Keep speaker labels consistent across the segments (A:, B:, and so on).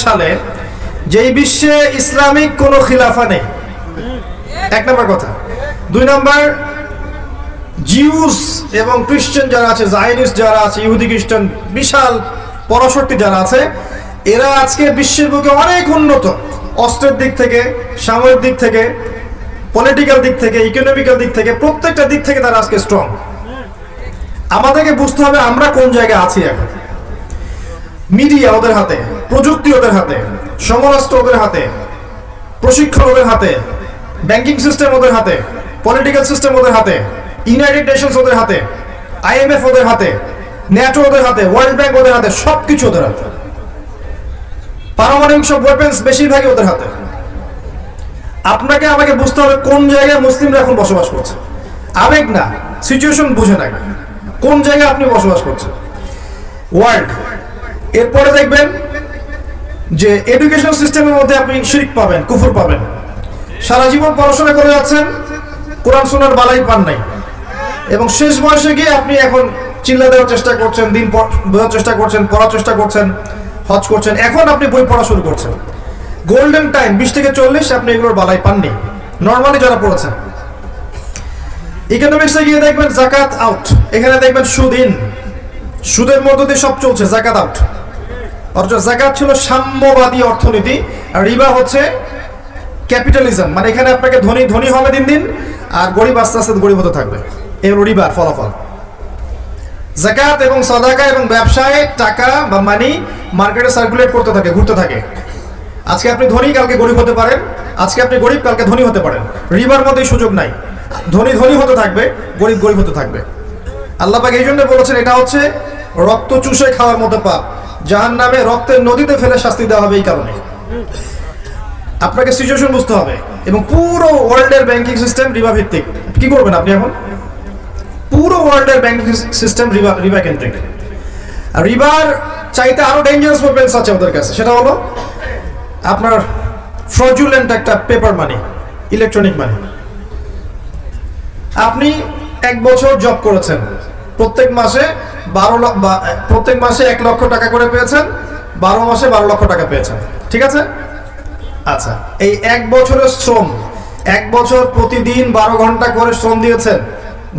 A: সালে যেই বিশ্বে ইসলামিক কোনো খিলাফা নেই, এক নম্বর কথা। দুই নম্বর, জিউস এবং খ্রিস্টান যারা আছে, জায়নিস্ট যারা আছে, ইহুদি খ্রিস্টান বিশাল পরাশক্তি যারা আছে, এরা আজকে বিশ্বের বুকে অনেক উন্নত, অস্ত্রের দিক থেকে, সামরিক দিক থেকে, পলিটিক্যাল দিক থেকে, ইকোনমিক্যাল দিক থেকে, প্রত্যেকটা দিক থেকে তারা আজকে স্ট্রং। আমাদেরকে বুঝতে হবে আমরা কোন জায়গায় আছি এখন। মিডিয়া ওদের হাতে, প্রযুক্তি ওদের হাতে, সমরাস্ত্র ওদের হাতে, প্রশিক্ষণ ওদের হাতে, ব্যাংকিং সিস্টেম ওদের হাতে, পলিটিক্যাল সিস্টেম ওদের হাতে, ইউনাইটেড নেশনস ওদের হাতে, IMF ওদের হাতে, ন্যাটো ওদের হাতে, ওয়ার্ল্ড ব্যাংক ওদের হাতে, সবকিছু ওদের হাতে। পারমাণবিক সব ওয়েপন্স বেশিরভাগই ওদের হাতে। আপনাকে আমাকে বুঝতে হবে কোন জায়গায় মুসলিমরা এখন বসবাস করছে। আবেগ না, সিচুয়েশন বুঝে না, কোন জায়গায় আপনি বসবাস করছেন ওয়ার্ল্ড। এরপরে দেখবেন যে এডুকেশন সিস্টেমের মধ্যে আপনি শিরক পাবেন, কুফর পাবেন। সারা জীবন পড়াশোনা করে যাচ্ছেন, কোরআন শোনার বালাই পান নাই, এবং শেষ বয়সে গিয়ে আপনি এখন চিল্লা দেওয়ার চেষ্টা করছেন, দিন বোঝার চেষ্টা করছেন, পড়ার চেষ্টা করছেন, হজ করছেন। এখন আপনি বই পড়া শুরু করছেন। গোল্ডেন টাইম 20 থেকে 40 আপনি এগুলোর বালাই পাননি নর্মালি যারা পড়েছেন। ইকোনমিক্সে গিয়ে দেখবেন যাকাত আউট, এখানে দেখবেন সুদ ইন, সুদের মধ্য দিয়ে সব চলছে, যাকাত আউট। অথচ যাকাত ছিল সাম্যবাদী অর্থনীতি, আর রিবা হচ্ছে ক্যাপিটালিজম, মানে এখানে আপনাকে ধনী ধনী হবে দিন দিন, আর গরিব আস্তে আস্তে গরিব হতে থাকবে। এর রিবার ফলাফল। যাকাত এবং সাদাকা এবং ব্যবসায় টাকা বা মানি মার্কেটে সার্কুলেট করতে থাকে, ঘুরতে থাকে। আজকে আপনি ধনী, কালকে গরিব হতে পারেন, আজকে আপনি গরিব, কালকে ধনী হতে পারেন। রিবার মধ্যে সুযোগ নাই, ধনী ধনী হতে থাকবে, গরিব গরিব হতে থাকবে। আল্লাহ পাক এই জন্য বলেছেন এটা হচ্ছে রক্ত চুষে খাওয়ার মতো পাপ, জাহান্নামে রক্তের নদীতে ফেলে শাস্তি দেওয়া হবে। এই কারণে আপনাকে সিচুয়েশন বুঝতে হবে। এবং পুরো ওয়ার্ল্ডের ব্যাংকিং সিস্টেম রিবা ভিত্তিক। কি করবেন আপনি এখন? পুরো ওয়ার্ল্ডের ব্যাংকিং সিস্টেম রিবা কেন্দ্রিক। আর রিবার চাইতে আরো ডেঞ্জারাস ওয়েপন্স আছে ওদের কাছে, সেটা হলো আপনার ফ্রডুলেন্ট একটা পেপার মানি, ইলেকট্রনিক মানি। আপনি 1 বছর জব করেছেন, প্রত্যেক মাসে 1 লক্ষ টাকা করে পেয়েছেন, 12 মাসে 12 লক্ষ টাকা পেয়েছেন, ঠিক আছে? আচ্ছা, এই 1 বছরের শ্রম, 1 বছর প্রতিদিন 12 ঘন্টা করে শ্রম দিয়েছেন,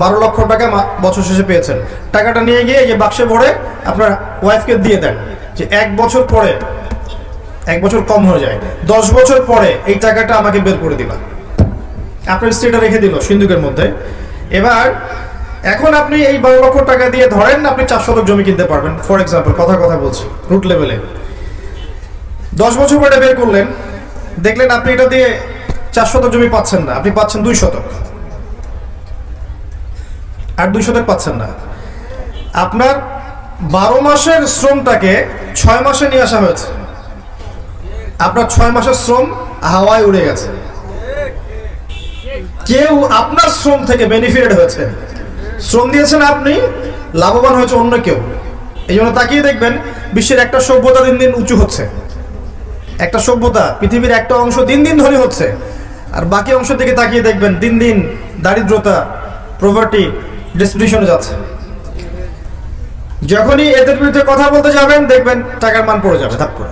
A: 12 লক্ষ টাকা বছর শেষে পেয়েছেন। টাকাটা নিয়ে গিয়ে এই যে বাক্সে ভরে আপনার ওয়াইফকে দিয়ে দেন, যে 1 বছর পরে, 1 বছর কম হয়ে যায়, 10 বছর পরে এই টাকাটা আমাকে বের করে দিবা। আপনার স্ত্রীটা রেখে দিল সিন্ধুকের মধ্যে। এবার এখন আপনি এই 12 লক্ষ টাকা দিয়ে ধরেন আপনি 4 শতক জমি কিনতে পারবেন, ফর এক্সাম্পল, কথা বলছি রুট লেভেলে। 10 বছর পরে বের করলেন, দেখলেন আপনি এটা দিয়ে 4 শতক জমি পাচ্ছেন না, আপনি পাচ্ছেন 2 শতক, আর 2 শতক পাচ্ছেন না। আপনার 12 মাসের শ্রমটাকে 6 মাসে নিয়ে আসা হয়েছে, আপনার 6 মাসের শ্রম হাওয়ায় উড়ে গেছে। কেউ আপনার শ্রম থেকে বেনিফিটেড হয়েছে, শ্রম দিয়েছেন আপনি, লাভবান হয়েছে অন্য কেউ। এই জন্য তাকিয়ে দেখবেন বিশ্বের একটা সভ্যতা দিন দিন উঁচু হচ্ছে, একটা সভ্যতা, পৃথিবীর একটা অংশ দিন দিন ধনী হচ্ছে, আর বাকি অংশ থেকে তাকিয়ে দেখবেন দিন দিন দারিদ্রতা, প্রভার্টি, ডিস্ট্রিবিউশনে যাচ্ছে। যখনই এদের বিরুদ্ধে কথা বলতে যাবেন দেখবেন টাকার মান পড়ে যাবে ধাপ করে।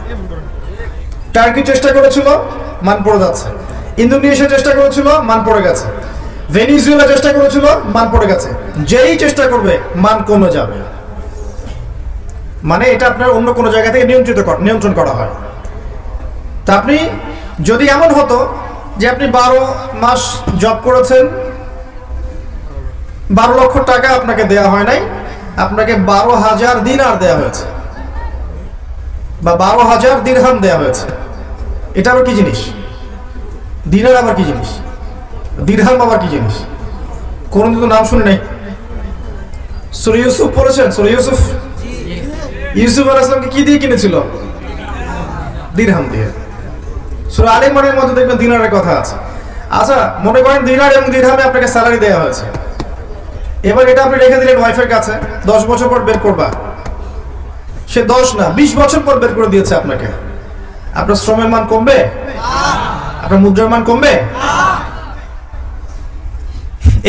A: টার্কি চেষ্টা করেছিল, মান পড়ে যাচ্ছে। ইন্দোনেশিয়া চেষ্টা করেছিল, মান পড়ে গেছে। ভেনিজুয়েলা চেষ্টা করেছিল, মান পড়ে গেছে। যেই চেষ্টা করবে মান কমে যাবে। মানে এটা আপনার অন্য কোনো জায়গা থেকে নিয়ন্ত্রণ করা হয়। তা আপনি যদি এমন হতো যে আপনি 12 মাস জব করেছেন, 12 লক্ষ টাকা আপনাকে দেয়া হয় নাই, আপনাকে 12,000 দিনার দেয়া হয়েছে, বা 12,000 দিরহাম দেয়া হয়েছে। এটা আবার কি জিনিস? দিনার আবার কি জিনিস? দিরহাম আবার কি জিনিস? কোনদিন তো নাম শুনে নাই। সূরা ইউসুফ পড়েছেন? সূরা ইউসুফ, ইউসুফ আলাইহিস সালামকে কি দিয়ে কিনেছিল? দিরহাম দিয়ে। সূরা আলে ইমরানের মধ্যে দেখবেন দিনারের কথা আছে। আচ্ছা, মনে করেন দিনার এবং দিরহামে আপনাকে স্যালারি দেওয়া হয়েছে। এবার এটা আপনি রেখে দিলেন ওয়াইফের কাছে, 10 বছর পর বের করবা। সে 10 না 20 বছর পর বের করে দিয়েছে আপনাকে। আপনার শ্রমের মান কমবে? আপনার মুদ্রার মান কমবে?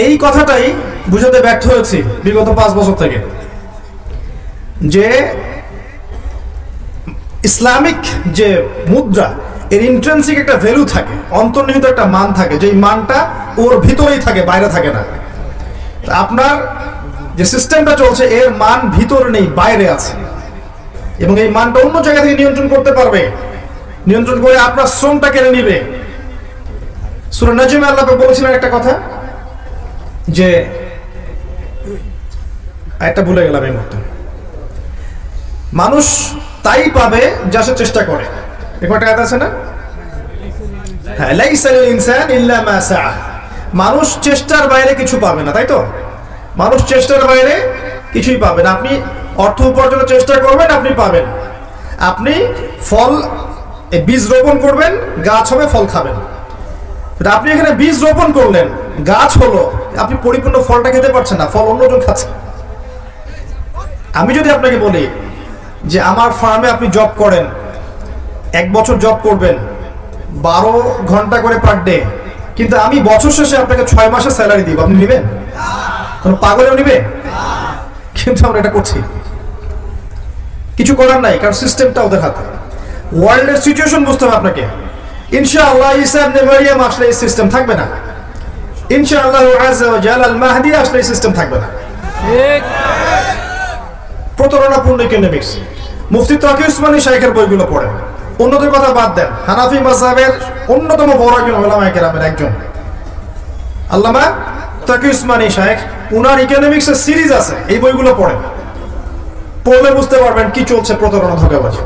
A: এই কথাটাই বুঝাতে ব্যর্থ হয়েছি বিগত 5 বছর থেকে, যে ইসলামিক যে মুদ্রা এর ইন্ট্রেন্সিক একটা ভ্যালু থাকে, অন্তর্নিহিত একটা মান থাকে, যে মানটা ওর ভিতরেই থাকে, বাইরে থাকে না। আপনার যে সিস্টেমটা চলছে এর মান ভিতরে নেই, বাইরে আছে, এবং এই মানটা অন্য জায়গা থেকে নিয়ন্ত্রণ করতে পারবে, নিয়ন্ত্রণ করে আপনার শ্রমটা কেড়ে নিবে। সূরা নাজমে আল্লাহ বলেছিলেন একটা কথা, যে একটা ভুলে গেলাম এই মুহূর্তে, মানুষ তাই পাবে যা সে চেষ্টা করে। একটা কথা আছে না, হ্যাঁ, লাইসা লিল ইনসান ইল্লা মা সাআ। মানুষ চেষ্টার বাইরে কিছু পাবে না, তাই তো? মানুষ চেষ্টার বাইরে কিছুই পাবে না। আপনি অর্থ উপার্জনের চেষ্টা করবেন, আপনি পাবেন। আপনি ফল, বীজ রোপণ করবেন, গাছ হবে, ফল খাবেন। আপনি এখানে বীজ রোপণ করলেন, গাছ হলো, আপনি পরিপূর্ণ ফলটা খেতে পারছেন না, ফল অন্যজন খাচ্ছে। আমি যদি আপনাকে বলি যে আমার ফার্মে আপনি জব করেন, 1 বছর জব করবেন, 12 ঘন্টা করে পার ডে, কিন্তু আমি বছর শেষে আপনাকে 6 মাসের স্যালারি দিব, আপনি নেবেন? কোনো পাগলেও নিবে? কিন্তু আমরা এটা করছি, কিছু করার নাই, কারণ সিস্টেমটা ওদের হাতে। ওয়ার্ল্ডের সিচুয়েশন বুঝতে হবে আপনাকে। ইনশাআল্লাহ ঈসা ইবনে মারইয়াম আসলে এই সিস্টেম থাকবে না। ইনশাআল্লাহ আযজা ওয়া জাল আল মাহদি আসলে এই সিস্টেম থাকবে না। ঠিক। প্রতারণাপূর্ণ ইকোনমিক্স। মুফতি তাকি উসমানী শাইখের বইগুলো পড়েন, অন্যদের কথা বাদ দেন। হানাফি মাযহাবের অন্যতম বড় একজন উলামায়ে কেরামের একজন আল্লামা তাকি উসমানী শাইখ, উনার ইকোনমিক্সের সিরিজ আছে, এই বইগুলো পড়েন, পড়লে বুঝতে পারবেন কি চলছে, প্রতারণা, ধোঁকাবাজি।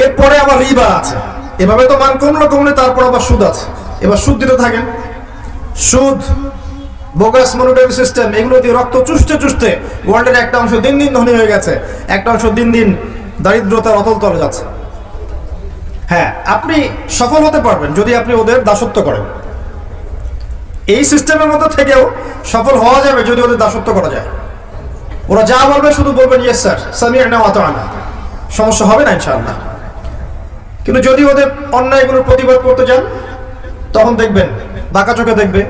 A: এরপরে আবার রিবা আছে, এভাবে তো মান কমলে তারপর আবার সুদ আছে। এবার সুদ দিতে থাকেন, সুদ, বোগাস মনিটারি সিস্টেম, এগুলো দিয়ে রক্ত চুষতে চুষতে ওয়ার্ল্ডের একটা অংশ দিন দিন ধনী হয়ে গেছে, একটা অংশ দিন দিন দারিদ্রতার অতল তলে যাচ্ছে। হ্যাঁ, আপনি সফল হতে পারবেন যদি আপনি ওদের দাসত্ব করেন। এই সিস্টেমের মধ্যে থেকেও সফল হওয়া যাবে যদি ওদের দাসত্ব করা যায়। ওরা যা বলবে শুধু বলবেন ইয়েস স্যার, সামি'না ওয়া আতা'না, সমস্যা হবে না ইনশাআল্লাহ। কিন্তু যদি ওদের অন্যায়গুলোর প্রতিবাদ করতে যান, তখন দেখবেন বাঁকা চোখে দেখবে।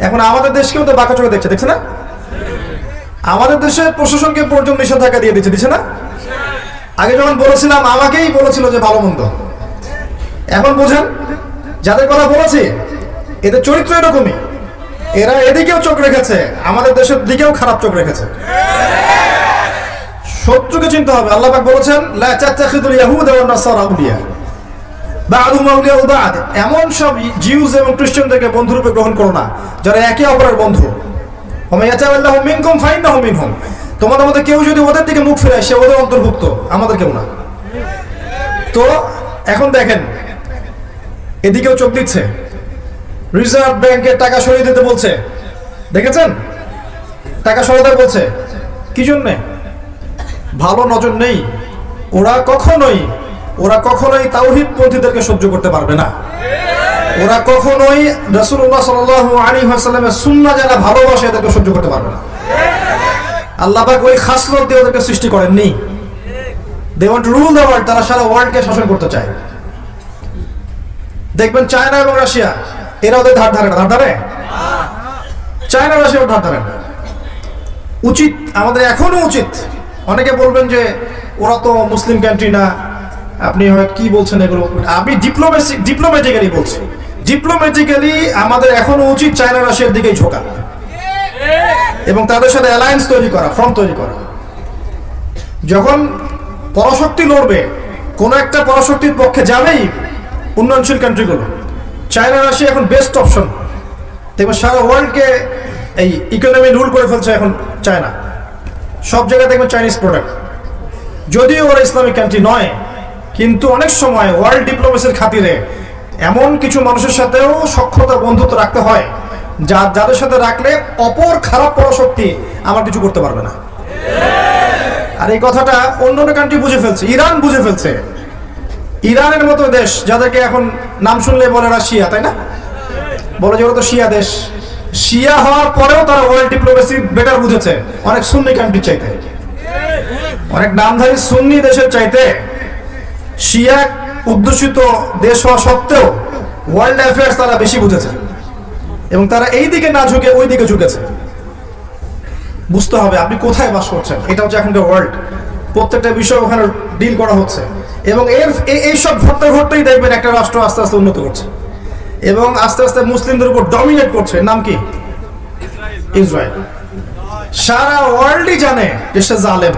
A: এখন আমাদের দেশকেও তো বাঁকা চোখে দেখছে না? আমাদের দেশের প্রশাসনকে পর্যন্ত নিষেধাজ্ঞা দিয়ে দিচ্ছে না? আগে যখন বলেছিলাম আমাকেই বলেছিল যে ভালো মন্দ, এখন বোঝেন যাদের কথা বলেছি এদের চরিত্র এরকমই, এরা এদিকেও চোখ রেখেছে, আমাদের দেশের দিকেও খারাপ চোখ রেখেছে। শত্রুকে চিনতে হবে। আল্লাহ পাক বলেছেন লা তাত্তাখিযুল ইয়াহুদা ওয়ান নাসারা আউলিয়া বা'দুহুম আউলিয়াউ বা'দ, এমন সব জিউস এবং খ্রিস্টানদেরকে বন্ধুরূপে গ্রহণ করো না যারা একে অপরের বন্ধু। ওয়া মান ইয়াতাওয়াল্লাহুম মিনকুম ফাইন্নাহু মিনহুম, তোমাদের মধ্যে কেউ যদি ওদের দিকে মুখ ফেরায় সে ওদের অন্তর্ভুক্ত, আমাদের কেউ না। তো এখন দেখেন এদিকেও চোখ দিচ্ছে, রিজার্ভ ব্যাংকের টাকা সরিয়ে দিতে বলছে, দেখেছেন? টাকা সরাতে বলছে, কি জন্যে? ভালো নজর নেই। ওরা কখনোই তাওহীদপন্থীদেরকে সহ্য করতে পারবে না। ওরা কখনোই রাসূলুল্লাহ সাল্লাল্লাহু আলাইহি ওয়াসাল্লামের সুন্নাহ যারা ভালোবাসে এদেরকে সহ্য করতে পারবে না। আল্লাহ পাক ওই খাসলত দিয়ে ওদেরকে সৃষ্টি করেননি। They want to rule the world, তারা সারা ওয়ার্ল্ডকে শাসন করতে চায়। দেখবেন চায়না এবং রাশিয়া, এরা ওদের ধার ধারে চায়না রাশিয়া ধার ধারে না। উচিত, আমাদের এখনো উচিত। অনেকে বলবেন যে ওরা তো মুসলিম কান্ট্রি না, আপনি হয়তো কি বলছেন এগুলো। আমি ডিপ্লোম্যাটিক্যালি বলছি, ডিপ্লোম্যাটিক্যালি আমাদের এখনো উচিত চায়না রাশিয়ার দিকেই ঝোঁকা এবং তাদের সাথে অ্যালায়েন্স তৈরি করা, ফ্রন্ট তৈরি করা। যখন পরাশক্তি লড়বে, কোনো একটা পরাশক্তির পক্ষে যাবেই উন্নয়নশীল কান্ট্রিগুলো। চায়না রাশিয়া এখন বেস্ট অপশন। দেখবেন সারা ওয়ার্ল্ডকে এই ইকোনমি রুল করে ফেলছে এখন চায়না। সব জায়গায় দেখবেন চাইনিজ প্রোডাক্ট। যদিও ওরা ইসলামিক কান্ট্রি নয়, কিন্তু অনেক সময় ওয়ার্ল্ড ডিপ্লোমেসির খাতিরে এমন কিছু মানুষের সাথেও সখ্যতা, বন্ধুত্ব রাখতে হয় যাদের সাথে রাখলে অপর খারাপ পরাশক্তি আমার কিছু করতে পারবে না। আর এই কথাটা অন্য কান্ট্রি বুঝে ফেলছে, ইরান বুঝে ফেলছে। ইরানের মতো দেশ যাদেরকে এখন নাম শুনলে বলে রাশিয়া, তাই না? বলে যে ওরা তো শিয়া দেশ। শিয়া হওয়ার পরেও তারা ওয়ার্ল্ড ডিপ্লোমেসি বেটার বুঝেছে অনেক সুন্নি কান্ট্রির চাইতে, অনেক নামধারী সুন্নি দেশের চাইতে। শিয়া উদ্দেশিত দেশ হওয়া সত্ত্বেও ওয়ার্ল্ড অ্যাফেয়ার্স তারা বেশি বুঝেছে এবং তারা এই দিকে না ঝুঁকে ওই দিকে ঝুঁকেছে। বুঝতে হবে আপনি কোথায় বাস করছেন। এটা হচ্ছে এখনকার ওয়ার্ল্ড। প্রত্যেকটা বিষয় ওখানে ডিল করা হচ্ছে, এবং এইসব ঘটতে ঘটতেই দেখবেন একটা রাষ্ট্র আস্তে আস্তে উন্নত করছে এবং আস্তে আস্তে মুসলিমদের উপর ডমিনেট করছে। নাম কি? ইসরায়েল। সারা ওয়ার্ল্ডই জানে যে সে জালেম,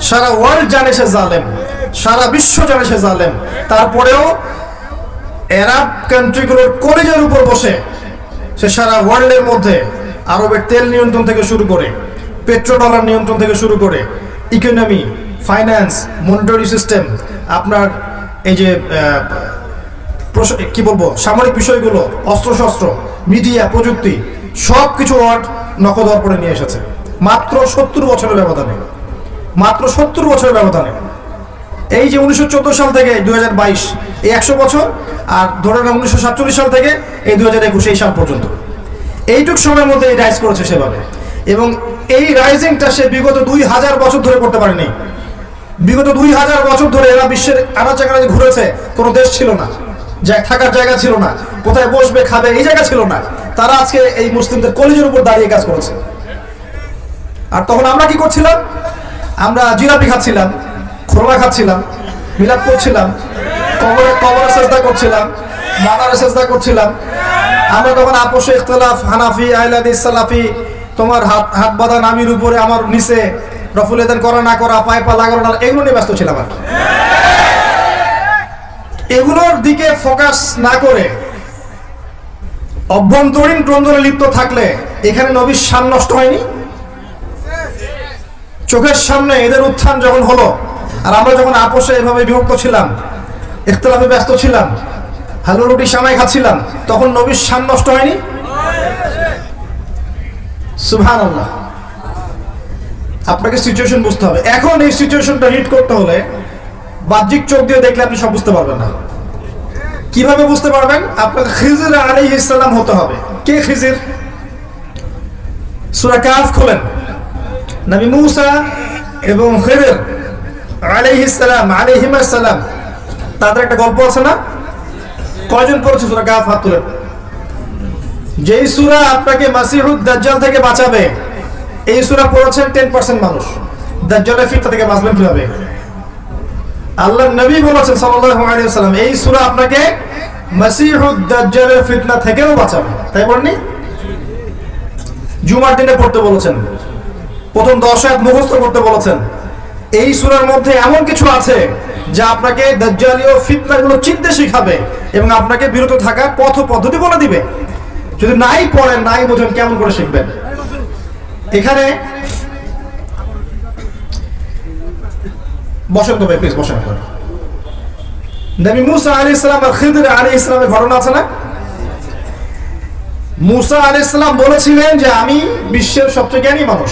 A: সারা ওয়ার্ল্ড জানে সে জালেম, সারা বিশ্ব জানে সে জালেম। তারপরেও আরব কান্ট্রিগুলোর কলেজের উপর বসে সে সারা ওয়ার্ল্ডের মধ্যে আরবের তেল নিয়ন্ত্রণ থেকে শুরু করে, পেট্রোডলার নিয়ন্ত্রণ থেকে শুরু করে, ইকোনমি, ফাইন্যান্স, মনিটারি সিস্টেম, আপনার এই যে কি বলবো সামরিক বিষয়গুলো, অস্ত্রশস্ত্র, মিডিয়া, প্রযুক্তি, সব কিছু ওয়ার্ল্ড নখদর্পণে নিয়ে এসেছে মাত্র 70 বছরের ব্যবধানে। মাত্র 70 বছরের ব্যবধানে। এই যে 1914 সাল থেকে 2022, এই 100 বছর, আর ধরে নেন 1947 সাল থেকে এই 2021 এই সাল পর্যন্ত, এইটুক সময়ের মধ্যে এই রাইজ করেছে সেভাবে। এবং এই রাইজিংটা সে বিগত 2000 বছর ধরে করতে পারেনি। বিগত 2000 বছর ধরে এরা বিশ্বের আনাচে কানাচে ঘুরেছে, কোনো দেশ ছিল না, থাকার জায়গা ছিল না, কোথায় বসবে খাবে এই জায়গা ছিল না। তারা আজকে এই মুসলিমদের কলিজের উপর দাঁড়িয়ে কাজ করেছে। আর তখন আমরা কি করছিলাম? আমরা জিলাপি খাচ্ছিলাম, খোরমা খাচ্ছিলাম, মিলাদ করছিলাম, কবরে সেজদা করছিলাম, মাজারে সেজদা করছিলাম। আমরা তখন আপোষে ইখতিলাফ, হানাফি, আহলে হাদিস, সালাফি, তোমার হাত বাঁধা নামির উপরে আমার নিচে, রফুল এদান করা না করা, পায়ে পা লাগানো না, এগুলো নিয়ে ব্যস্ত ছিলাম। আর এগুলোর দিকে ফোকাস না করে অভ্যন্তরীণ দ্বন্দ্বে লিপ্ত থাকলে এখানে নবীর শান নষ্ট হয়নি? চোখের সামনে এদের উত্থান যখন হলো, আর আমরা যখন আপোষে এভাবে বিভক্ত ছিলাম, ইখতিলাফে ব্যস্ত ছিলাম, হালুয়া রুটি সামাই খাচ্ছিলাম, তখন নবীর শান নষ্ট হয়নি? সুবহানাল্লাহ। আপনাকে সিচুয়েশন বুঝতে হবে। এখন এই সিচুয়েশনটা হিট করতে হলে বাহ্যিক চোখ দিয়ে দেখলে আপনি সব বুঝতে পারবেন না। কিভাবে বুঝতে পারবেন? আপনাকে খিজির আলাইহিস সালাম হতে হবে। কে খিজির? সূরা কাহফ খোলেন। নবী মূসা এবং খিজির আলাইহিস সালাম তাদের একটা গল্প আছে না? কয়জন পড়েছে সূরা কাহফ? হাত তুলেন। যেই সূরা আপনাকে মাসিহুদ দাজ্জাল থেকে বাঁচাবে, এই সূরা পড়েছেন 10% মানুষ। দাজ্জালের ফিতনা থেকে বাঁচবেন কিভাবে? আল্লাহর নবী বলেছেন সাল্লাল্লাহু আলাইহি ওয়াসাল্লাম, এই সূরা আপনাকে মাসিহুদ দাজ্জালের ফিতনা থেকেও বাঁচাবে। তাই বলেননি? জুমার দিনে পড়তে বলেছেন, প্রথম 10 আয়াত মুখস্থ করতে বলেছেন। এই সূরার মধ্যে এমন কিছু আছে যা আপনাকে দাজ্জালীয় ফিতনাগুলো চিনতে শিখাবে এবং আপনাকে বিরত থাকার পথ পদ্ধতি বলে দিবে। যদি নাই পড়েন, নাই বোঝেন, কেমন করে শিখবেন? এখানে বসেন তো ভাই, প্লিজ বসেন। নবী মুসা আলাইহিস সালাম আর খিজির আলাইহিস সালামের ঘটনা আছে না? মুসা আলাইহিস সালাম বলেছিলেন যে আমি বিশ্বের সবচেয়ে জ্ঞানী মানুষ।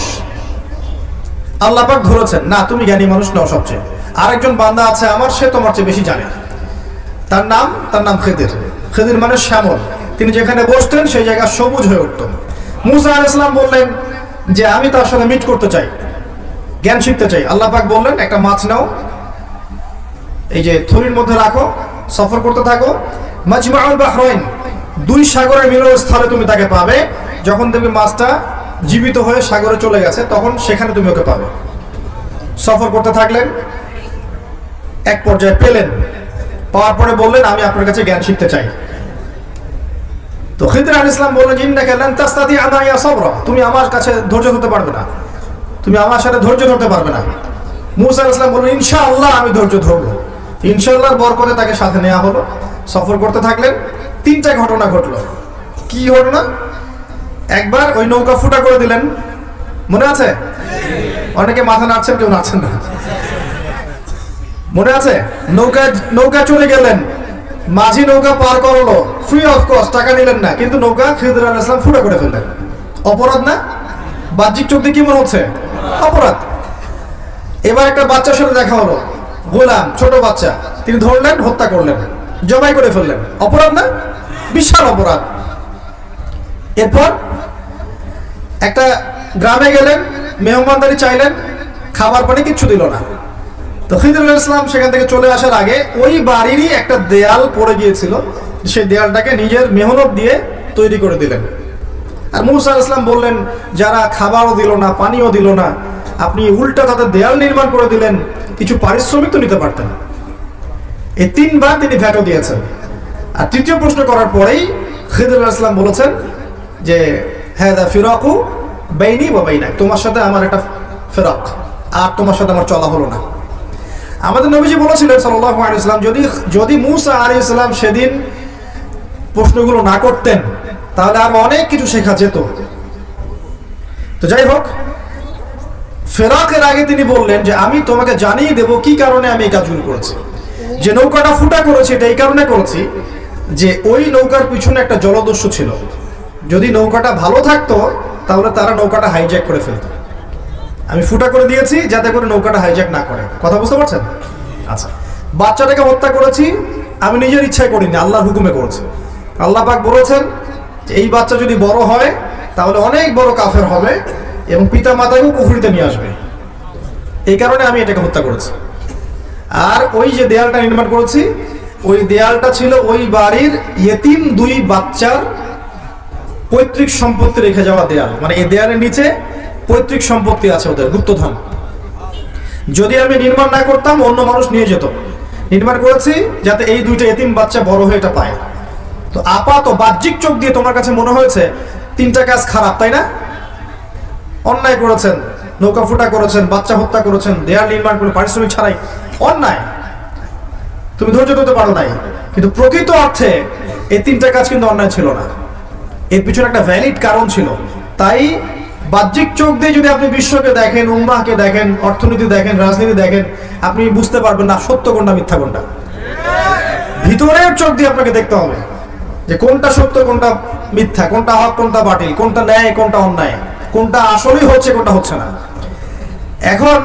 A: আল্লাহ পাক ধরেছেন, না তুমি জ্ঞানী মানুষ নও সবচেয়ে, আরেকজন বান্দা আছে আমার, সে তোমার চেয়ে বেশি জানে। তার নাম খিজির। খিজির মানে শ্যামল। তিনি যেখানে বসতেন সেই জায়গা সবুজ হয়ে উঠত। মুসা আলাইহিস সালাম বললেন যে আমি তার সাথে মিট করতে চাই, জ্ঞান শিখতে চাই। আল্লাহ পাক বললেন একটা মাছ নাও, এই যে থলির মধ্যে রাখো, সফর করতে থাকো, মাজমাউল বাহরাইন, দুই সাগরের মিলনস্থলে তুমি তাকে পাবে। যখন দেখবে মাছটা জীবিত হয়ে সাগরে চলে গেছে, তখন সেখানে তুমি ওকে পাবে। সফর করতে থাকলেন, এক পর্যায়ে পেলেন, পাওয়ার পরে বললেন আমি আপনার কাছে জ্ঞান শিখতে চাই। তো খিজির আলাইহিস সালাম বললেন ইন্নাকা লান তাস্তাতিআ মাইয়া সাবরা, তুমি আমার কাছে ধৈর্য ধরতে পারবে না, তুমি আমার সাথে ধৈর্য ধরতে পারবে না। মুসা আলাইহিস সালাম বললেন ইনশাআল্লাহ আমি ধৈর্য ধরবো। ইনশাআল্লাহর বরকতে তাকে সাথে নেওয়া হলো। সফর করতে থাকলেন। 3টা ঘটনা ঘটলো। কি ঘটনা? একবার ওই নৌকা ফুটা করে দিলেন, মনে আছে? অনেকে মাথা নাড়ছেন, কেউ নাড়ছেন না। মনে আছে? নৌকা চলে গেলেন, মাঝি নৌকা পার করলো, ফ্রি অফ কস্ট, টাকা নিলেন না, কিন্তু নৌকা খিজির আলাইহিস সালাম ফুটা করে ফেললেন। অপরাধ না? বাহ্যিক চোখ দিয়ে কি মনে হচ্ছে? অপরাধ। এবার একটা বাচ্চার সাথে দেখা হলো, গোলাম, ছোট বাচ্চা, তিনি ধরলেন, হত্যা করলেন, জবাই করে ফেললেন। অপরাধ না? বিশাল অপরাধ। এরপর একটা গ্রামে গেলেন, মেহমানদারি চাইলেন, খাবার পানি কিচ্ছু দিল না। তো খিজির আলাইহিস সালাম সেখান থেকে চলে আসার আগে ওই বাড়িরই একটা দেয়াল পড়ে গিয়েছিল, সেই দেয়ালটাকে নিজের মেহনত দিয়ে তৈরি করে দিলেন। আর মুসা আলাইহিস সালাম বললেন যারা খাবারও দিল না, পানিও দিল না, আপনি উল্টা তাদের দেয়াল নির্মাণ করে দিলেন, কিছু পারিশ্রমিক তো নিতে পারতেন। এই 3 বার তিনি ভেটো দিয়েছেন। আর তৃতীয় প্রশ্ন করার পরেই খিদর আলাইহিস সালাম বলেছেন যে হাদা ফিরাকু বাইনি ওয়া বাইনাক, তোমার সাথে আমার একটা ফিরাক, আর তোমার সাথে আমার চলা হলো না। আমাদের নবীজি বলেছিলেন সাল্লাল্লাহু আলাইহি ওয়াসাল্লাম, যদি মুসা আলাইহিস সালাম সেদিন প্রশ্নগুলো না করতেন তাহলে আর অনেক কিছু শেখা যেত। তো যাই হোক, ফেরাকের আগে তিনি বললেন যে আমি তোমাকে জানিয়ে দেব কি কারণে আমি এই কাজগুলো করেছি। যে নৌকাটা ফুটা করেছি এটা এই কারণে করেছি যে ওই নৌকার পিছনে একটা জলদস্যু ছিল। যদি নৌকাটা ভালো থাকতো তাহলে তারা নৌকাটা হাইজ্যাক করে ফেলতো। আমি ফুটা করে দিয়েছি যাতে করে নৌকাটা হাইজ্যাক না করে। কথা বুঝতে পারছেন? আচ্ছা, বাচ্চাটাকে হত্যা করেছি আমি নিজের ইচ্ছায় করিনি, আল্লাহর হুকুমে করেছি। আল্লাহ পাক বলেছেন যে এই বাচ্চা যদি বড় হয় তাহলে অনেক বড় কাফের হবে এবং পিতা মাতাকেও কুফরিতে নিয়ে আসবে, এই কারণে আমি এটাকে হত্যা করেছি। আর ওই যে দেয়ালটা নির্মাণ করেছি, ওই দেয়ালটা ছিল ওই বাড়ির ইয়েতিম 2 বাচ্চার পৈতৃক সম্পত্তি রেখে যাওয়া দেয়াল। মানে এই দেয়ালের নিচে পৈতৃক সম্পত্তি আছে ওদের, গুপ্তধন। যদি আমি নির্মাণ না করতাম অন্য মানুষ নিয়ে যেত। নির্মাণ করেছি যাতে এই 2টা ইয়েতিম বাচ্চা বড় হয়ে এটা পায়। তো আপাত বাহ্যিক চোখ দিয়ে তোমার কাছে মনে হয়েছে 3টা কাজ খারাপ, তাই না? অন্যায় করেছেন, নৌকা ফুটা করেছেন, বাচ্চা হত্যা করেছেন, দেয়াল নির্মাণ করে পারিশ্রমিক ছাড়াই, অন্যায়। তুমি ধৈর্য ধরতে পারো নাই, কিন্তু প্রকৃত অর্থে এই 3টা কাজ কিন্তু অন্যায় ছিল না। এর পিছনে একটা ভ্যালিড কারণ ছিল। তাই বাহ্যিক চোখ দিয়ে যদি আপনি বিশ্বকে দেখেন, উম্মাহকে দেখেন, অর্থনীতি দেখেন, রাজনীতি দেখেন, আপনি বুঝতে পারবেন না সত্য কোনটা মিথ্যা কোনটা। ভিতরের চোখ দিয়ে আপনাকে দেখতে হবে যে কোনটা সত্য কোনটা মিথ্যা, কোনটা হক কোনটা বাতিল, কোনটা ন্যায় কোনটা অন্যায়, কোনটা আসলেই হচ্ছে কোনটা হচ্ছে না। এখন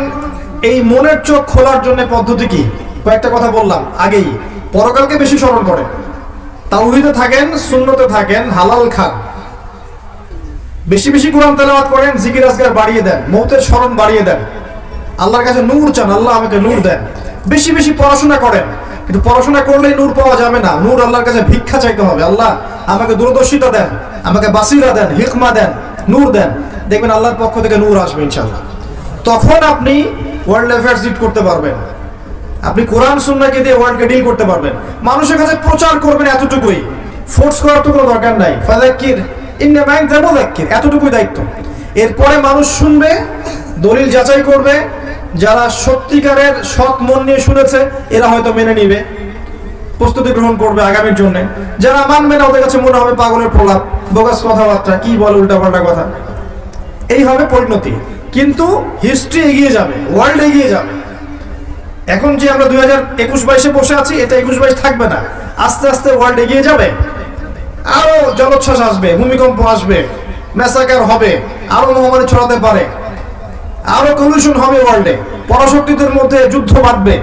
A: এই মনের চোখ খোলার জন্য পদ্ধতি কি? কয়েকটা কথা বললাম আগেই। পরকালকে বেশি স্মরণ করেন, তাওহীদে থাকেন, সুন্নতে থাকেন, হালাল খান, বেশি বেশি কোরআন তেলাওয়াত করেন, জিকির আজকার বাড়িয়ে দেন, মৌতের স্মরণ বাড়িয়ে দেন, আল্লাহর কাছে নূর চান, আল্লাহ আমাকে নূর দেন। বেশি বেশি পড়াশোনা করেন, কিন্তু পড়াশোনা করলেই নূর পাওয়া যাবে না। নূর আল্লাহর কাছে ভিক্ষা চাইতে হবে, আল্লাহ আমাকে দূরদর্শিতা দেন, আমাকে বাসিরা দেন, হিকমা দেন, নূর দেন। দেখবেন আল্লাহর পক্ষ থেকে নূর আসবে ইনশাআল্লাহ। তখন আপনি ওয়ার্ল্ড অ্যাফেয়ার্স লিড করতে পারবেন, আপনি কোরআন সুন্নাহকে দিয়ে ওয়ার্ল্ডকে ডিল করতে পারবেন। মানুষের কাছে প্রচার করবেন, এতটুকুই। ফোর্স করার তো কোনো দরকার নাই। ফাযাক্কির ইন্নামা আনতা মুযাক্কির, এতটুকুই দায়িত্ব। এরপরে মানুষ শুনবে, দলিল যাচাই করবে, যারা সত্যিকারের সৎ মন নিয়ে শুনেছে এরা হয়তো মেনে নিবে, প্রস্তুতি গ্রহণ করবে আগামীর জন্য। যারা মানবে না ওদের কাছে মনে হবে পাগলের প্রলাপ, বোগাস কথাবার্তা, কি বলে উল্টাপাল্টা কথা। এই হবে পরিণতি। কিন্তু হিস্ট্রি এগিয়ে যাবে, ওয়ার্ল্ড এগিয়ে যাবে। এখন যে আমরা 2021-22-এ বসে আছি, এটা 21-22 থাকবে না। আস্তে আস্তে ওয়ার্ল্ড এগিয়ে যাবে, আরো জলোচ্ছ্বাস আসবে, ভূমিকম্প আসবে, ম্যাসাকার হবে, আরো মহামারী ছড়াতে পারে, আরো পলিউশন হবে ওয়ার্ল্ডে, পরাশক্তিদের মধ্যে যুদ্ধ বাড়বে,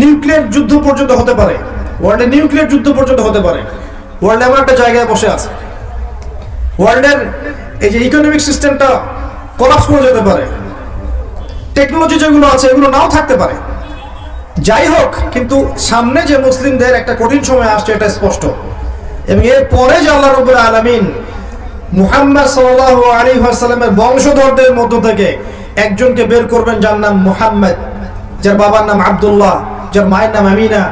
A: নিউক্লিয়ার যুদ্ধ পর্যন্ত হতে পারে, ওয়ার্ল্ডে নিউক্লিয়ার যুদ্ধ পর্যন্ত হতে পারে। ওয়ার্ল্ড এমন একটা জায়গায় বসে আছে, ওয়ার্ল্ডের এই যে ইকোনমিক সিস্টেমটা কোলাপস করে যেতে পারে, টেকনোলজি যেগুলো আছে এগুলো নাও থাকতে পারে। যাই হোক, কিন্তু সামনে যে মুসলিমদের একটা কঠিন সময় আসছে এটা স্পষ্ট। এবং এর পরে যে আল্লাহ রাব্বুল আলামিন মুহাম্মদ সাল্লাল্লাহু আলাইহি ওয়াসাল্লামের বংশধরদের মধ্য থেকে একজনকে বের করবেন, যার নাম মুহাম্মদ, যার বাবার নাম আব্দুল্লাহ, যার মায়ের নাম আমিনা।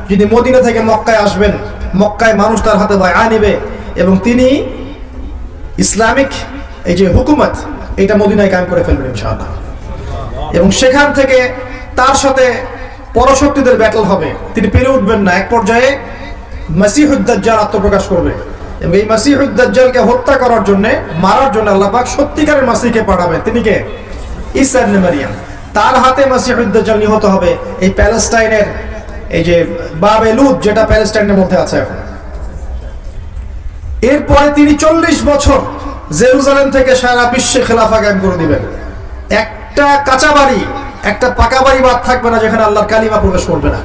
A: যদি মদিনা থেকে মক্কায় আসবেন, মক্কায় মানুষ তার হাতে বায়আ নেবে এবং তিনি ইসলামিক এই যে হুকুমত এটা মদিনায় কায়েম করে ফেলবেন ইনশাআল্লাহ। এবং সেখান থেকে তার সাথে পরশক্তিদের ব্যাটল হবে, তিনি পেরে উঠবেন না। এক পর্যায়ে মাসিহুদ দাজ্জাল আত্মপ্রকাশ করবে এবং এই মাসিহুদ দাজ্জালকে হত্যা করার জন্য, মারার জন্য আল্লাহ পাক সত্যিকারের মাসিহকে পাঠাবেন। তিনি কে? ঈসা ইবনে মারইয়াম। তার হাতে মাসিহুদ দাজ্জাল নিহত হবে এই প্যালেস্টাইনের এই যে বাবে লুদ, যেটা প্যালেস্টাইনের মধ্যে আছে এখন। এরপরে তিনি 40 বছর জেরুজালেম থেকে সারা বিশ্বে খেলাফা কায়েম করে দিবেন। একটা কাঁচা বাড়ি, একটা পাকা বাড়ি বাদ থাকবে না যেখানে আল্লাহর কালিমা প্রবেশ করবে না।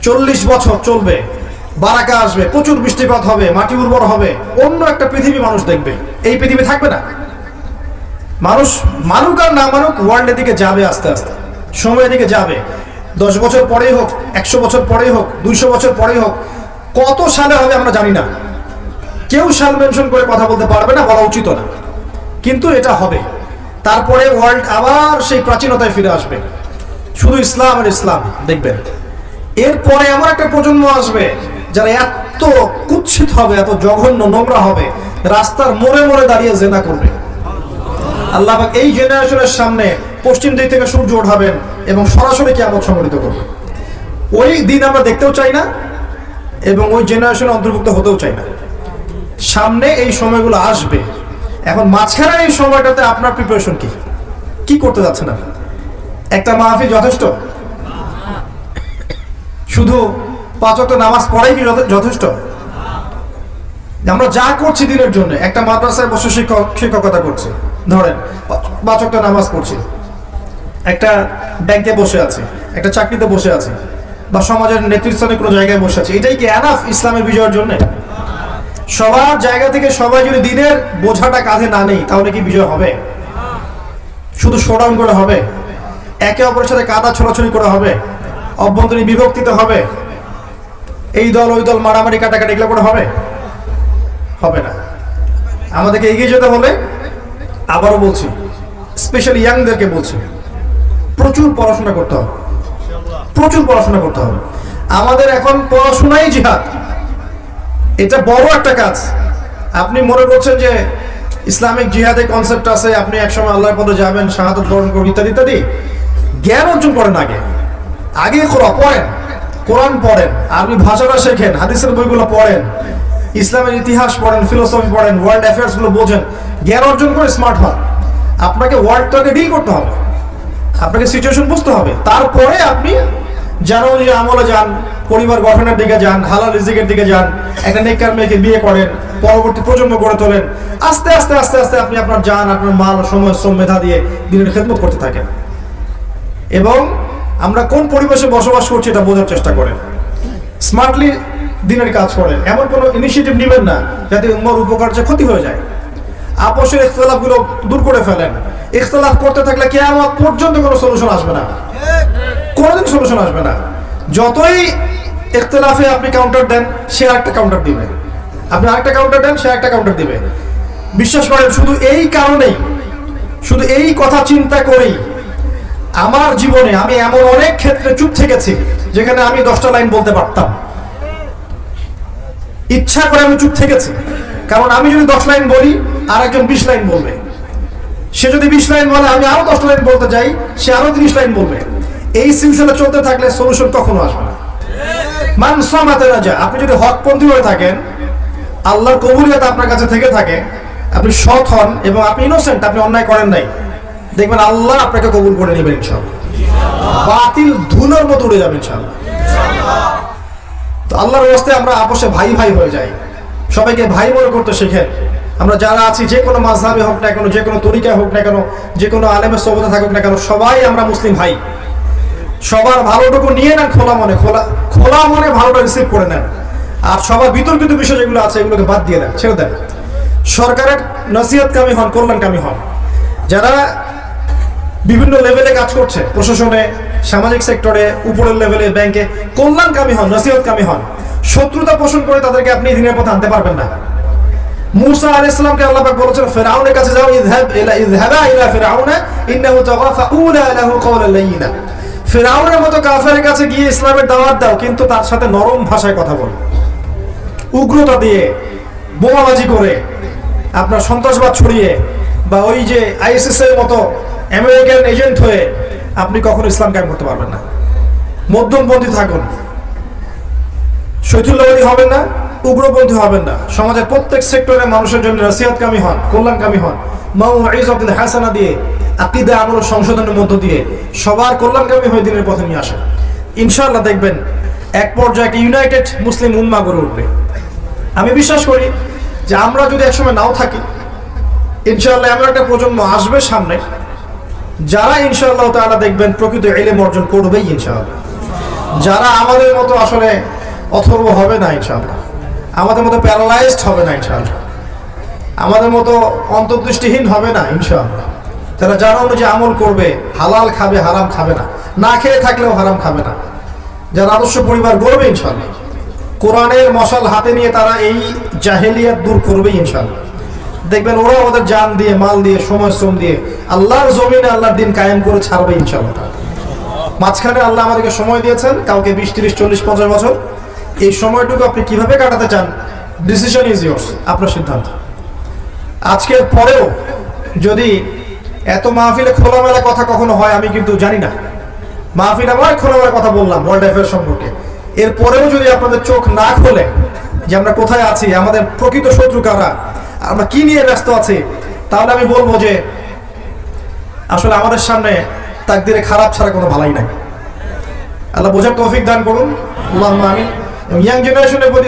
A: 40 বছর চলবে, বারাকা আসবে, প্রচুর বৃষ্টিপাত হবে, মাটি উর্বর হবে, অন্য একটা পৃথিবী মানুষ দেখবে। এই পৃথিবী থাকবে না। মানুষ মানুক আর না মানুক ওয়ার্ল্ডের দিকে যাবে, আস্তে আস্তে সময়ের দিকে যাবে। 10 বছর পরেই হোক, 100 বছর পরেই হোক, 200 বছর পরেই হোক, কত সালে হবে আমরা জানি না। কেউ সাল মেনশন করে কথা বলতে পারবে না, বলা উচিত না, কিন্তু এটা হবে। তারপরে ওয়ার্ল্ড আবার সেই প্রাচীনতায় ফিরে আসবে, শুধু ইসলাম আর ইসলাম দেখবেন। এরপরে এমন একটা প্রজন্ম আসবে যারা এত কুৎসিত হবে, এত জঘন্য নোংরা হবে, রাস্তার মোড়ে মোড়ে দাঁড়িয়ে জেনা করবে। আল্লাহ পাক এই জেনারেশনের সামনে পশ্চিম দিক থেকে সূর্য ওঠাবেন এবং সরাসরি কিয়ামত সংঘটিত করবে। ওই দিন আমরা দেখতেও চাই না এবং ওই জেনারেশনে অন্তর্ভুক্ত হতেও চাই না। সামনে এই সময়গুলো আসবে। এখন মাঝখানে এই সময়টাতে আপনার প্রিপারেশন কি করতে যাচ্ছেন? না একটা মাহফিল যথেষ্ট? শুধু 5 ওয়াক্ত নামাজ পড়াই কি যথেষ্ট? আমরা যা করছি দিনের জন্য, একটা মাদ্রাসায় বসে শিক্ষকতা করছি, ধরেন 5 ওয়াক্ত নামাজ পড়ছি, একটা ব্যাংকে বসে আছে, একটা চাকরিতে বসে আছে, বা সমাজের নেতৃস্থানে কোনো জায়গায় বসে আছে, এটাই কি এনাফ ইসলামের বিজয়ের জন্য? সবার জায়গা থেকে সবাই যদি দিনের বোঝাটা কাঁধে না নেই তাহলে কি বিজয় হবে? শুধু শোডাউন করে হবে? একে অপরের সাথে কাদা ছোড়াছড়ি করে হবে? অভ্যন্তরীণ বিভক্তিতে হবে? এই দল ওই দল মারামারি কাটাকাটি এগুলো করে হবে? হবে না। আমাদেরকে এগিয়ে যেতে হলে, আবারও বলছি, স্পেশালি ইয়াংদেরকে বলছি, প্রচুর পড়াশোনা করতে হবে, প্রচুর পড়াশোনা করতে হবে। আমাদের এখন পড়াশোনাই জিহাদ, এটা বড় একটা কাজ। আপনি মনে করছেন যে ইসলামিক জিহাদের কনসেপ্ট আছে, আপনি একসময় আল্লাহর পথে যাবেন, শাহাদাত বরণ করবেন ইত্যাদি ইত্যাদি। জ্ঞান অর্জন করেন, আগে পড়েন, কোরআন পড়েন, আরবি ভাষাটা শেখেন, হাদিসের বইগুলো পড়েন, ইসলামের ইতিহাস পড়েন, ফিলোসফি পড়েন, ওয়ার্ল্ড অ্যাফেয়ার্স গুলো বোঝেন, জ্ঞান অর্জন করে স্মার্ট হন। আপনাকে ওয়ার্ল্ডটাকে ডিল করতে হবে, আপনাকে সিচুয়েশন বুঝতে হবে, তারপরে আপনি যেন যে আমলে যান, পরিবার গঠনের দিকে যান, হালাল রিজিকের দিকে যান, একটা নেককার মেয়েকে বিয়ে করেন, পরবর্তী প্রজন্ম গড়ে তোলেন। আস্তে আস্তে আস্তে আস্তে আপনি আপনার জান, আপনার মাল, সময়, শ্রম, মেধা দিয়ে দিনের খেদমত করতে থাকেন। এবং আমরা কোন পরিবেশে বসবাস করছি এটা বোঝার চেষ্টা করেন, স্মার্টলি দিনের কাজ করেন, এমন কোনো ইনিশিয়েটিভ নেবেন না যাতে উম্মার উপকার যে ক্ষতি হয়ে যায়। আপোষের ইখতিলাফগুলো দূর করে ফেলেন। ইখতিলাফ করতে থাকলে কিয়ামত পর্যন্ত কোনো সলিউশন আসবে না, কোনোদিন সলিউশন আসবে না। যতই ইখতিলাফে আপনি কাউন্টার দেন, সে একটা কাউন্টার দিবে, আপনি আরেকটা কাউন্টার দেন, সে একটা কাউন্টার দিবে। বিশ্বাস করেন, শুধু এই কারণেই, শুধু এই কথা চিন্তা করেই আমার জীবনে আমি এমন অনেক ক্ষেত্রে চুপ থেকেছি যেখানে আমি 10টা লাইন বলতে পারতাম, ইচ্ছা করে আমি চুপ থেকেছি। কারণ আমি যদি 10 লাইন বলি আর একজন 20 লাইন বলবে, সে যদি 20 লাইন বলে আমি আরো 10 লাইন বলতে যাই, সে আরো 30 লাইন বলবে। এই সিলসিলা চলতে থাকলে সলিউশন কখনো আসবে না। মান সামাতে রাজা, আপনি যদি হকপন্থী হয়ে থাকেন, আল্লাহর কবুলিয়ত আপনার কাছে থেকে থাকে, আপনি সৎ হন এবং আপনি ইনোসেন্ট, আপনি অন্যায় করেন নাই, দেখবেন আল্লাহ আপনাকে কবুল করে নেবেন ইনশাআল্লাহ। বাতিল ধুলোর মতো উড়ে যাবে ইনশাআল্লাহ। তো আল্লাহর রাস্তায় আমরা আপোষে ভাই ভাই হয়ে যাই, সবাইকে ভাই মনে করতে শেখেন। আমরা যারা আছি, যে কোনো মাযহাবে হোক না কেন, যে কোনো তরিকায় হোক না কেন, যে কোনো আলেমের সোহবতে থাকুক না কেন, সবাই আমরা মুসলিম ভাই। সবার ভালোটুকু নিয়ে নেন, খোলা মনে ভালোটা রিসিভ করে নেন। আর সবার বিতর্কিত বিষয় যেগুলো আছে এগুলোকে বাদ দিয়ে দেন, ছেড়ে দেন। সরকারের নসিহতকামী হন, কল্যাণকামী হন। যারা বিভিন্ন লেভেলে কাজ করছে, প্রশাসনে, সামাজিক সেক্টরে, উপরের লেভেলে, ব্যাংকে, কল্যাণকামী হন, নসিহতকামী হন। শত্রুতা পোষণ করে তাদেরকে আপনি দিনের পথে আনতে পারবেন না। মূসা আলাইহিস সালামকে আল্লাহ পাক বলেছেন, ফিরআউনের কাছে যাও, ইযহাবা ইলা ফিরআউনা ইন্নাহু তাগা ফাকুলা লাহু কওলান লাইয়িনা। ফিরআউনের মতো কাফেরের কাছে গিয়ে ইসলামের দাওয়াত দাও, কিন্তু তার সাথে নরম ভাষায় কথা বলো। উগ্রতা দিয়ে, বোমাবাজি করে, আপনার সন্ত্রাসবাদ ছড়িয়ে, বা ওই যে আইএসএস এর মতো আমেরিকান এজেন্ট হয়ে আপনি কখনো ইসলাম কায়েম করতে পারবেন না। মধ্যমপন্থী থাকুন, শৈথিল্যবাদী হবেন না, উগ্রপন্থী হবেন না। সমাজের প্রত্যেক সেক্টরে মানুষের জন্য নসিহতকামী হন, কল্যাণকামী হন। মাউইযাতুল হাসানা দিয়ে, আকীদা আমল সংশোধনের মধ্য দিয়ে সবার কল্যাণকামী হয়ে দিনের পথে নিয়ে আসেন। ইনশাআল্লাহ দেখবেন এক পর্যায়ে একটা ইউনাইটেড মুসলিম উম্মাহ গড়ে উঠবে। আমি বিশ্বাস করি যে আমরা যদি একসময় নাও থাকি, ইনশাআল্লাহ এমন একটা প্রজন্ম আসবে সামনে যারা ইনশাআল্লাহ তাআলা দেখবেন প্রকৃত ইলম অর্জন করবেই ইনশাআল্লাহ। যারা আমাদের মতো আসলে অথর্ব হবে না ইনশাআল্লাহ, আমাদের মতো প্যারালাইজড হবে না ইনশাআল্লাহ, আমাদের মতো অন্তর্দৃষ্টিহীন হবে না ইনশাআল্লাহ। যারা জানা অনুযায়ী আমল করবে, হালাল খাবে, হারাম খাবে না, না খেয়ে থাকলেও হারাম খাবে না, যারা আদর্শ পরিবার গড়বে ইনশাআল্লাহ, কোরআনের মশাল হাতে নিয়ে তারা এই জাহেলিয়াত দূর করবে ইনশাআল্লাহ। দেখবেন ওরা ওদের জান দিয়ে, মাল দিয়ে, সময় শ্রম দিয়ে আল্লাহর জমিনে আল্লাহর দিন কায়েম করে ছাড়বে ইনশাআল্লাহ। মাঝখানে আল্লাহ আমাদেরকে সময় দিয়েছেন, কাউকে 20, 30, 40, 50 বছর। এই সময়টুকু আপনি কিভাবে কাটাতে চান, ডিসিশন ইজ ইয়োর্স, আপনার সিদ্ধান্ত। আজকের পরেও যদি এত মাহফিলে খোলামেলা কথা কখনো হয় আমি কিন্তু জানি না, মাহফিল আমার খোলামেলা কথা বললাম ওয়ার্ল্ড অ্যাফেয়ার সম্পর্কে, এরপরেও যদি আপনাদের চোখ না খোলে যে আমরা কোথায় আছি, আমাদের প্রকৃত শত্রু কারা, আমরা কি নিয়ে ব্যস্ত আছি, তাহলে আমি বলবো যে আসলে আমাদের সামনে তাকদিরে খারাপ ছাড়া কোনো ভালাই নাই। আল্লাহ বোঝার তৌফিক দান করুন, আল্লাহুম্মা আমিন। ইয়াং জেনারেশনের প্রতি